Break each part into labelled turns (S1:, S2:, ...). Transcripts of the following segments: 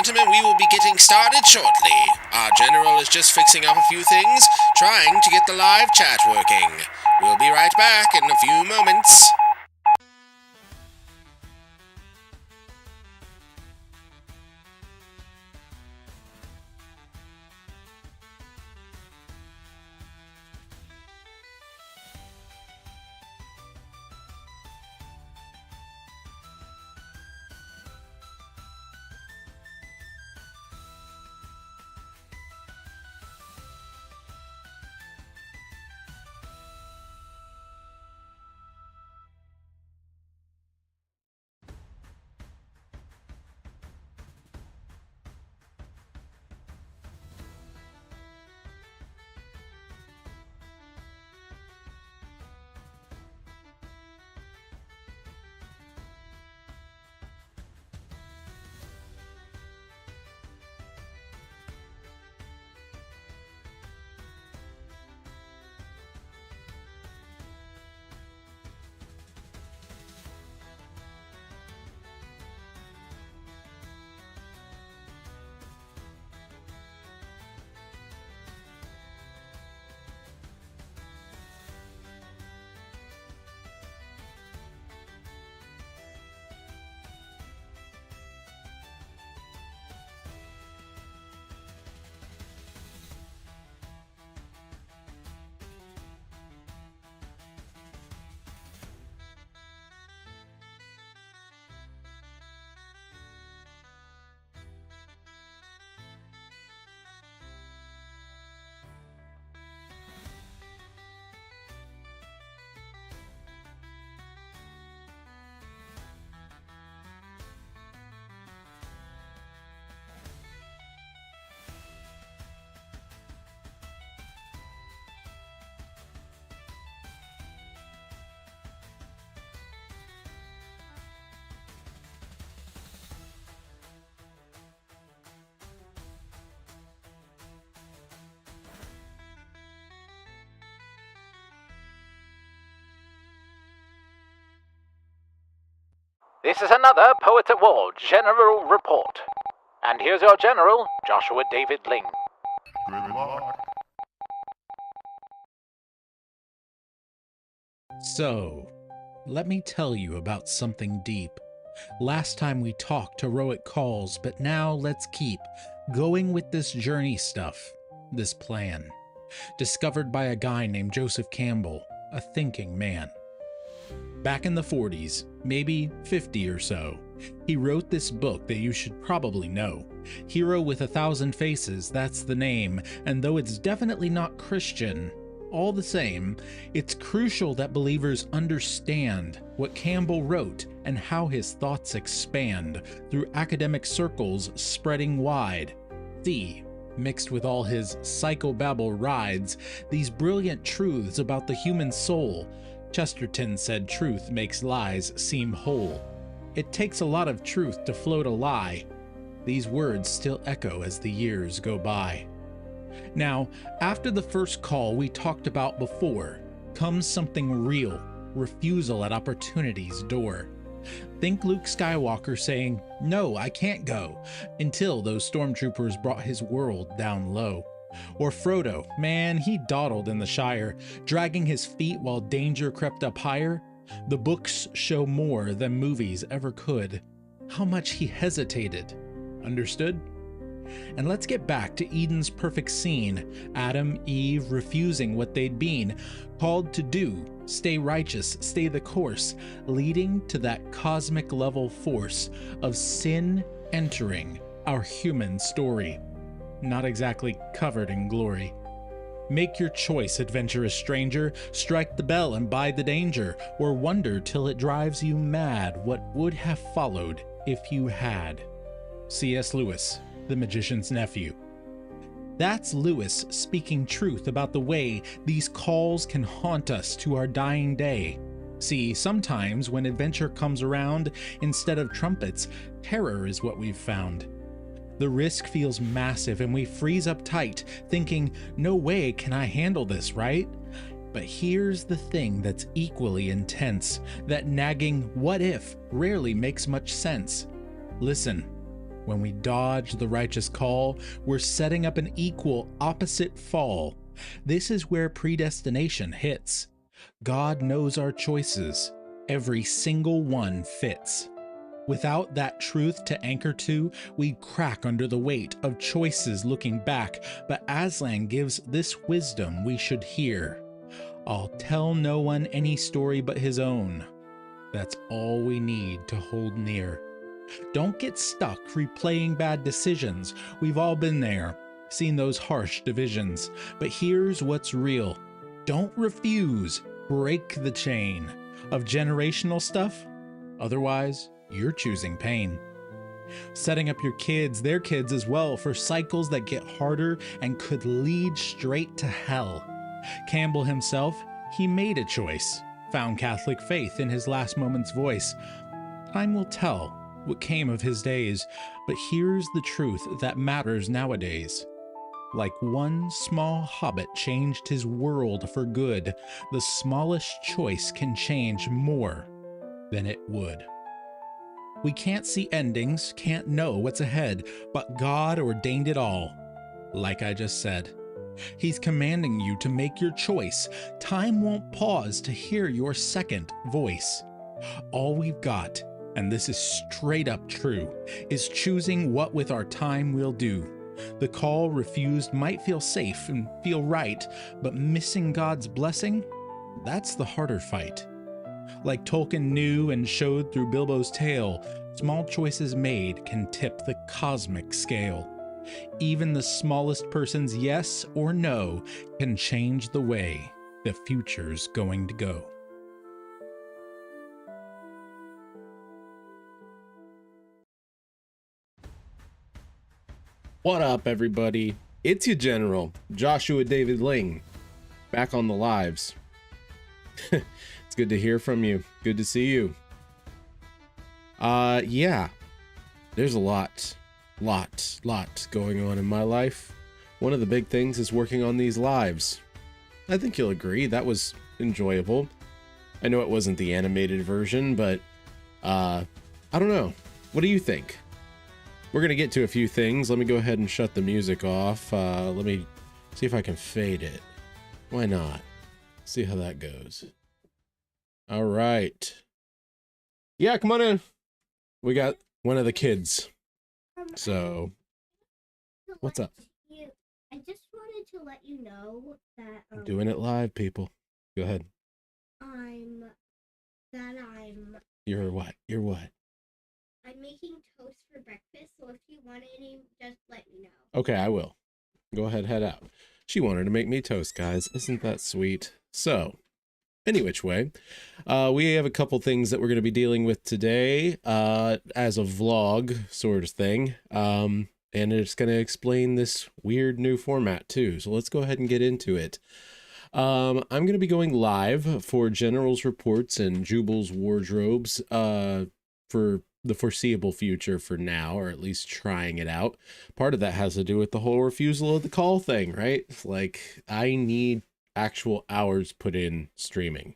S1: gentlemen, we will be getting started shortly. Our general is just fixing up a few things, trying to get the live chat working. We'll be right back in a few moments.
S2: This is another Poets at War General Report. And here's your General, Joshua David Ling.
S3: Good luck.
S4: So, let me tell you about something deep. Last time we talked heroic calls, but now let's keep going with this journey stuff, this plan. Discovered by a guy named Joseph Campbell, a thinking man. Back in the 40s, maybe 50 or so, he wrote this book that you should probably know. Hero with 1,000 Faces, that's the name, and though it's definitely not Christian, all the same, it's crucial that believers understand what Campbell wrote and how his thoughts expand through academic circles spreading wide. See, mixed with all his psychobabble rides, these brilliant truths about the human soul. Chesterton said truth makes lies seem whole. It takes a lot of truth to float a lie. These words still echo as the years go by. Now, after the first call we talked about before, comes something real, refusal at opportunity's door. Think Luke Skywalker saying, "No, I can't go," until those stormtroopers brought his world down low. Or Frodo, man, he dawdled in the Shire, dragging his feet while danger crept up higher. The books show more than movies ever could. How much he hesitated. Understood? And let's get back to Eden's perfect scene. Adam, Eve refusing what they'd been called to do, stay righteous, stay the course, leading to that cosmic level force of sin entering our human story. Not exactly covered in glory. Make your choice, adventurous stranger. Strike the bell and bide the danger, or wonder till it drives you mad what would have followed if you had. C.S. Lewis, The Magician's Nephew. That's Lewis speaking truth about the way these calls can haunt us to our dying day. See, sometimes when adventure comes around, instead of trumpets, terror is what we've found. The risk feels massive and we freeze up tight, thinking, no way can I handle this, right? But here's the thing that's equally intense. That nagging what if rarely makes much sense. Listen, When we dodge the righteous call, we're setting up an equal opposite fall. This is where predestination hits. God knows our choices. Every single one fits. Without that truth to anchor to, we'd crack under the weight of choices looking back, but Aslan gives this wisdom we should hear. I'll tell no one any story but his own. That's all we need to hold near. Don't get stuck replaying bad decisions. We've all been there, seen those harsh divisions. But here's what's real. Don't refuse. Break the chain of generational stuff. Otherwise, you're choosing pain. Setting up your kids, their kids as well, for cycles that get harder and could lead straight to hell. Campbell himself, he made a choice, found Catholic faith in his last moment's voice. Time will tell what came of his days, but here's the truth that matters nowadays. Like one small hobbit changed his world for good, the smallest choice can change more than it would. We can't see endings, can't know what's ahead, but God ordained it all. Like I just said, He's commanding you to make your choice. Time won't pause to hear your second voice. All we've got, and this is straight up true, is choosing what with our time we'll do. The call refused might feel safe and feel right, but missing God's blessing, that's the harder fight. Like Tolkien knew and showed through Bilbo's tale, small choices made can tip the cosmic scale. Even the smallest person's yes or no can change the way the future's going to go.
S5: What up, everybody? It's your General, Joshua David Ling, back on the lives. It's good to hear from you. Good to see you. Yeah, there's a lot going on in my life. One of the big things is working on these lives. I think you'll agree that was enjoyable. I know it wasn't the animated version, but I don't know. What do you think? We're gonna get to a few things. Let me go ahead and shut the music off. Let me see if I can fade it. Why not? See how that goes. All right. Yeah, come on in. We got one of the kids. So, what's up?
S6: I just wanted to let you know that
S5: I'm doing it live, people. Go ahead. You're what? You're what?
S6: I'm making toast for breakfast, so if you want any, just let me know.
S5: Okay, I will. Go ahead, head out. She wanted to make me toast, guys. Isn't that sweet? So, any which way, we have a couple things that we're going to be dealing with today as a vlog sort of thing. And it's going to explain this weird new format too. So let's go ahead and get into it. I'm going to be going live for General's Reports and Jubal's Wardrobes for the foreseeable future for now, or at least trying it out. Part of that has to do with the whole refusal of the call thing, right? Like, I need actual hours put in streaming.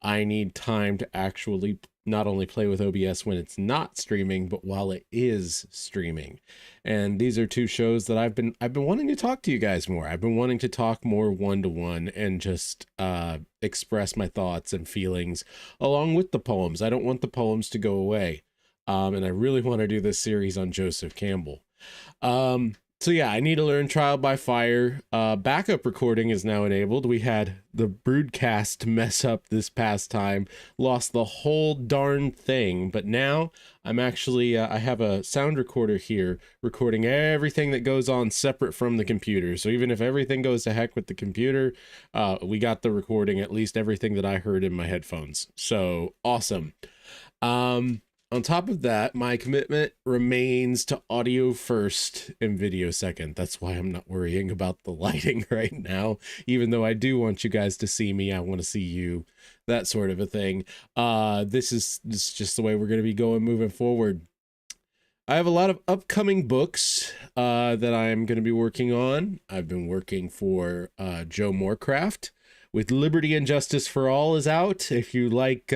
S5: I need time to actually not only play with OBS when it's not streaming, but while it is streaming. And these are two shows that I've been wanting to talk to you guys more. I've been wanting to talk more one-to-one and just express my thoughts and feelings along with the poems. I don't want the poems to go away. And I really want to do this series on Joseph Campbell. So yeah, I need to learn Trial by Fire. Backup recording is now enabled. We had the broadcast mess up this past time, lost the whole darn thing. But now I'm actually, I have a sound recorder here recording everything that goes on separate from the computer. So even if everything goes to heck with the computer, we got the recording, at least everything that I heard in my headphones. So awesome. On top of that, my commitment remains to audio first and video second. That's why I'm not worrying about the lighting right now. Even though I do want you guys to see me, I want to see you, that sort of a thing. This is just the way we're going to be going moving forward. I have a lot of upcoming books that I'm going to be working on. I've been working for Joe Morecraft with Liberty and Justice for All is out. If you like...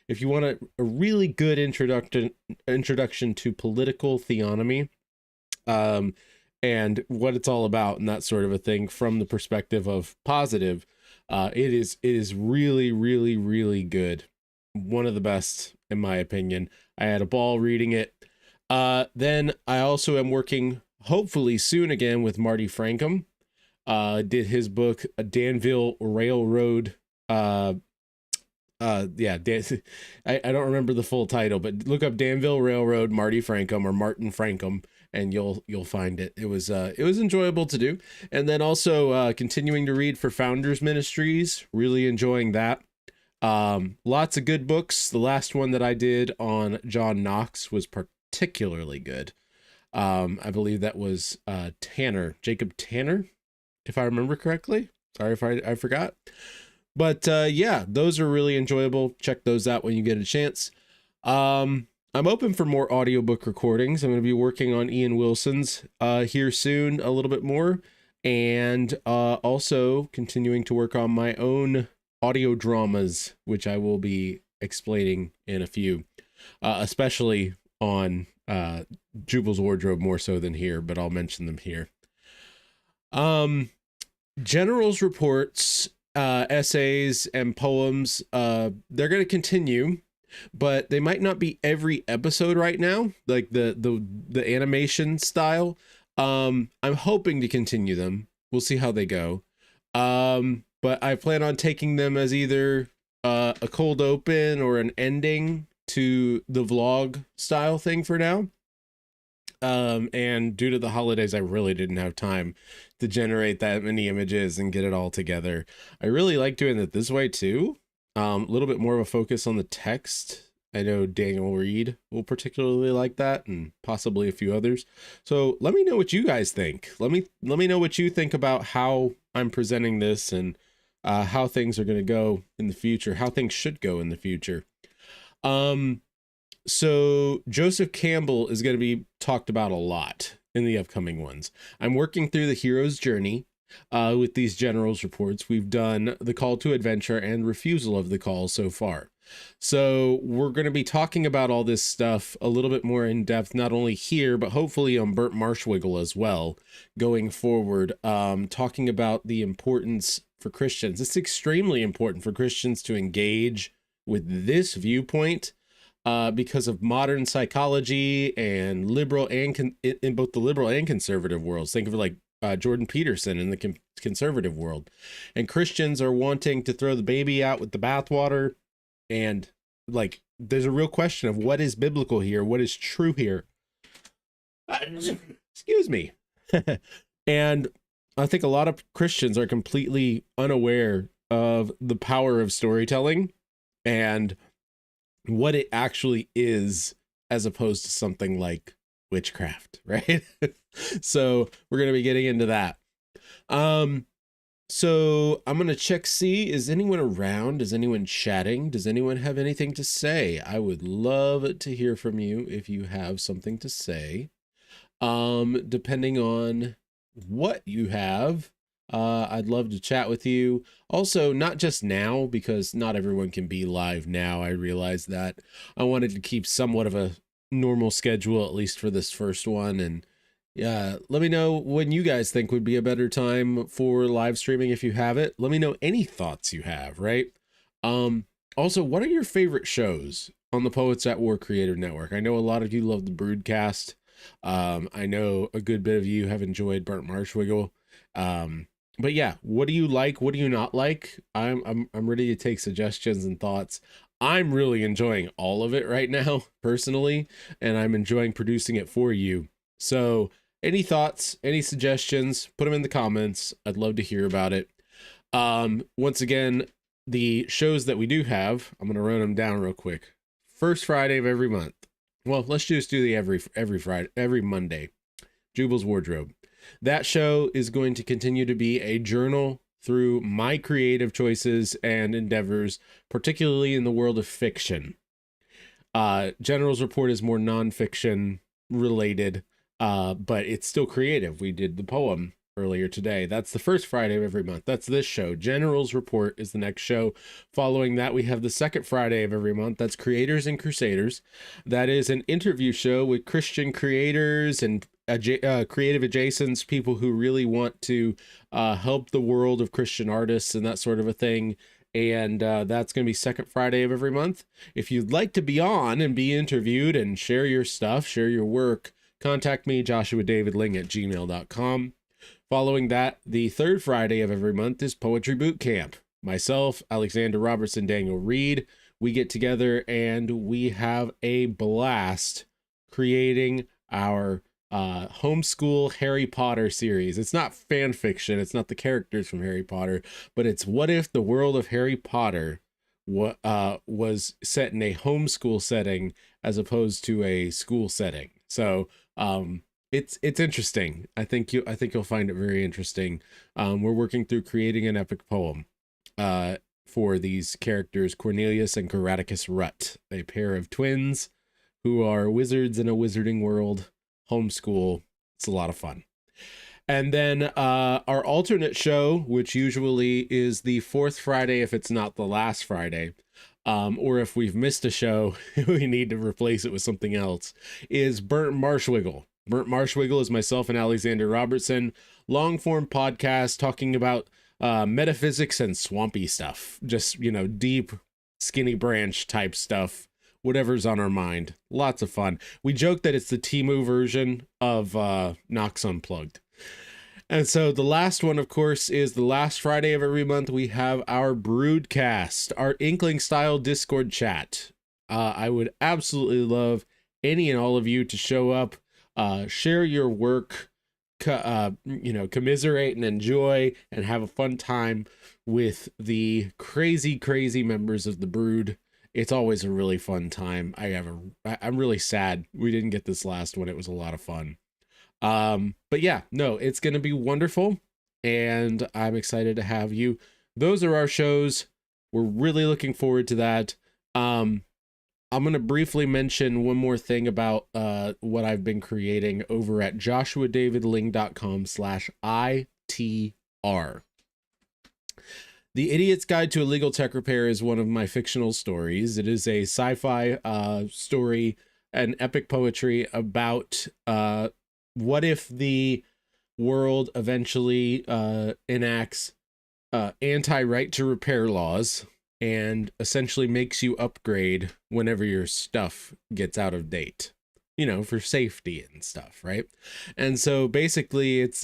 S5: if you want a really good introduction to political theonomy, and what it's all about and that sort of a thing from the perspective of positive. It is really, really, really good. One of the best, in my opinion. I had a ball reading it. Then I also am working, hopefully soon again, with Marty Frankum. Did his book, Danville Railroad. I don't remember the full title, but look up Danville Railroad, Marty Frankum, or Martin Frankum, and you'll find it. It was enjoyable to do. And then also continuing to read for Founders Ministries, really enjoying that. Lots of good books. The last one that I did on John Knox was particularly good. I believe that was Jacob Tanner, if I remember correctly. Sorry if I forgot. But yeah, those are really enjoyable. Check those out when you get a chance. I'm open for more audiobook recordings. I'm going to be working on Ian Wilson's here soon a little bit more. And also continuing to work on my own audio dramas, which I will be explaining in a few, especially on Jubal's Wardrobe more so than here, but I'll mention them here. General's reports, essays, and poems, they're going to continue, but they might not be every episode right now, like the animation style. I'm hoping to continue them. We'll see how they go. But I plan on taking them as either a cold open or an ending to the vlog style thing for now. And due to the holidays, I really didn't have time to generate that many images and get it all together. I really like doing it this way too. A little bit more of a focus on the text. I know Daniel Reed will particularly like that, and possibly a few others. So let me know what you guys think. Let me know what you think about how I'm presenting this and how things are going to go in the future, how things should go in the future. So Joseph Campbell is going to be talked about a lot in the upcoming ones. I'm working through the hero's journey with these generals reports. We've done the call to adventure and refusal of the call so far. So we're going to be talking about all this stuff a little bit more in depth, not only here, but hopefully on Burnt Marshwiggle as well, going forward, talking about the importance for Christians. It's extremely important for Christians to engage with this viewpoint because of modern psychology and liberal and in both the liberal and conservative worlds. Think of it like Jordan Peterson in the conservative world. And Christians are wanting to throw the baby out with the bathwater. And like, there's a real question of what is biblical here, what is true here. Excuse me. And I think a lot of Christians are completely unaware of the power of storytelling and what it actually is, as opposed to something like witchcraft, right? So we're going to be getting into that. So I'm going to check, see, is anyone around? Is anyone chatting? Does anyone have anything to say? I would love to hear from you if you have something to say. Depending on what you have, I'd love to chat with you. Also, not just now, because not everyone can be live now. I realize that. I wanted to keep somewhat of a normal schedule, at least for this first one. And yeah, let me know when you guys think would be a better time for live streaming if you have it. Let me know any thoughts you have, right? Also, what are your favorite shows on the Poets at War Creator Network? I know a lot of you love the Broodcast. I know a good bit of you have enjoyed Burnt Marshwiggle. But yeah, what do you like? What do you not like? I'm ready to take suggestions and thoughts. I'm really enjoying all of it right now, personally, and I'm enjoying producing it for you. So any thoughts, any suggestions, put them in the comments. I'd love to hear about it. Once again, the shows that we do have, I'm going to run them down real quick. First Friday of every month. Well, let's just do the every Friday, every Monday. Jubal's Wardrobe. That show is going to continue to be a journal through my creative choices and endeavors, particularly in the world of fiction. General's Report is more nonfiction related, but it's still creative. We did the poem earlier today. That's the first Friday of every month. That's this show. General's Report is the next show. Following that, we have the second Friday of every month. That's Creators and Crusaders. That is an interview show with Christian creators and creative adjacents, people who really want to help the world of Christian artists and that sort of a thing. And that's going to be second Friday of every month. If you'd like to be on and be interviewed and share your stuff, share your work, contact me, joshuadavidling@gmail.com. Following that, the third Friday of every month is Poetry Boot Camp. Myself, Alexander Robertson, Daniel Reed, we get together and we have a blast creating our homeschool Harry Potter series. It's not fan fiction, it's not the characters from Harry Potter, but it's what if the world of Harry Potter was set in a homeschool setting as opposed to a school setting. So it's interesting. I think you'll find it very interesting. We're working through creating an epic poem for these characters, Cornelius and Coraticus Rutt, a pair of twins who are wizards in a wizarding world. Homeschool. It's a lot of fun. And then our alternate show, which usually is the fourth Friday if it's not the last Friday, or if we've missed a show, we need to replace it with something else, is Burnt Marshwiggle. Burnt Marshwiggle is myself and Alexander Robertson, long-form podcast talking about metaphysics and swampy stuff. Just, deep, skinny branch type stuff. Whatever's on our mind. Lots of fun. We joke that it's the Temu version of Nox Unplugged. And so the last one, of course, is the last Friday of every month. We have our Broodcast, our Inkling style Discord chat. I would absolutely love any and all of you to show up, share your work, commiserate and enjoy and have a fun time with the crazy members of the Brood. It's always a really fun time. I'm really sad we didn't get this last one. It was a lot of fun. But yeah, no, it's going to be wonderful. And I'm excited to have you. Those are our shows. We're really looking forward to that. I'm going to briefly mention one more thing about what I've been creating over at joshuadavidling.com/ITR. The Idiot's Guide to Illegal Tech Repair is one of my fictional stories. It is a sci-fi story and epic poetry about what if the world eventually enacts anti-right to repair laws and essentially makes you upgrade whenever your stuff gets out of date, for safety and stuff, right? And so basically it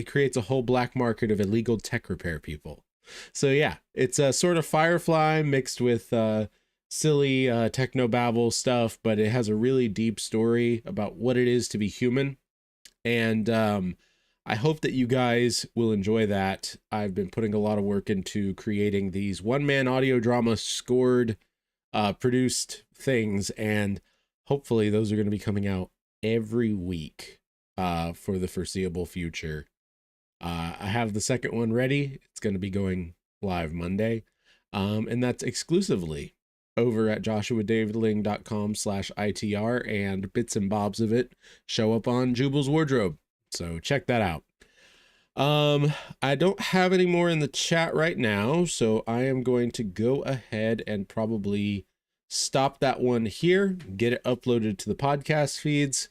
S5: creates a whole black market of illegal tech repair people. So yeah, it's a sort of Firefly mixed with silly technobabble stuff, but it has a really deep story about what it is to be human. And I hope that you guys will enjoy that. I've been putting a lot of work into creating these one-man audio drama scored, produced things, and hopefully those are going to be coming out every week for the foreseeable future. I have the second one ready. It's going to be going live Monday. And that's exclusively over at joshuadavidling.com/ITR, and bits and bobs of it show up on Jubal's wardrobe. So check that out. I don't have any more in the chat right now, so I am going to go ahead and probably stop that one here, get it uploaded to the podcast feeds.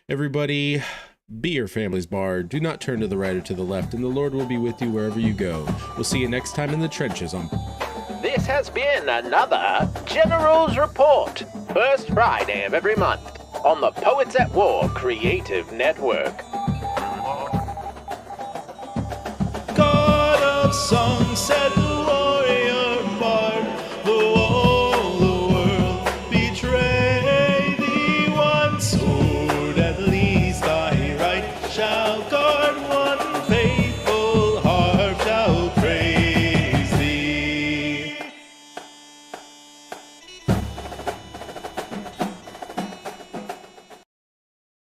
S5: Everybody, be your family's bard. Do not turn to the right or to the left, and the Lord will be with you wherever you go. We'll see you next time in the trenches on...
S2: This has been another General's Report, first Friday of every month on the Poets at War Creative Network.
S3: God of songs said